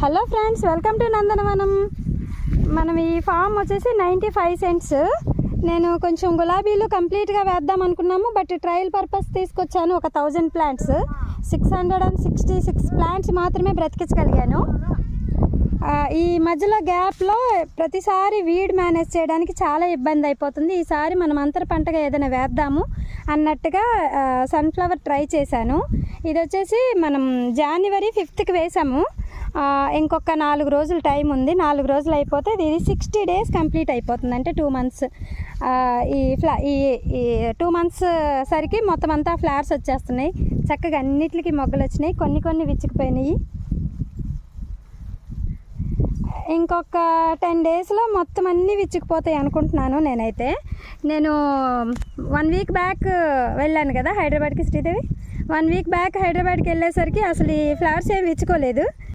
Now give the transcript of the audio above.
Hello friends, welcome to నందనవనం. మనం ఈ form వచ్చేసి 95 సెంట్స్. నేను కొంచెం గులాబీలు కంప్లీట్గా వేద్దాం అనుకున్నాము, బట్ ట్రయల్ పర్పస్ తీసుకొచ్చాను. ఒక 1000 ప్లాంట్స్, 666 ప్లాంట్స్ మాత్రమే బ్రతికించగలిగాను. ఈ మధ్యలో గ్యాప్లో ప్రతిసారి వీడ్ మేనేజ్ చేయడానికి చాలా ఇబ్బంది అయిపోతుంది. ఈసారి మనం అంతర పంటగా ఏదైనా వేద్దాము అన్నట్టుగా సన్ఫ్లవర్ ట్రై చేశాను. ఇది వచ్చేసి మనం జనవరి 5th వేసాము. ఇంకొక 4 రోజులు టైం ఉంది. 4 రోజులు అయిపోతే ఇది 60 days కంప్లీట్ అయిపోతుంది, అంటే 2 months. ఈ 2 months సరికి మొత్తం అంతా ఫ్లవర్స్ వచ్చేస్తున్నాయి. చక్కగా అన్నిటికీ మొగ్గలు వచ్చినాయి, కొన్ని విచ్చికిపోయినాయి. ఇంకొక 10 daysలో మొత్తం అన్నీ విచ్చుకుపోతాయి అనుకుంటున్నాను నేనైతే. నేను 1 week బ్యాక్ వెళ్ళాను కదా హైదరాబాద్కి, శ్రీదేవి. 1 week బ్యాక్ హైదరాబాద్కి వెళ్ళేసరికి అసలు ఈ ఫ్లవర్స్ ఏమి విచ్చుకోలేదు.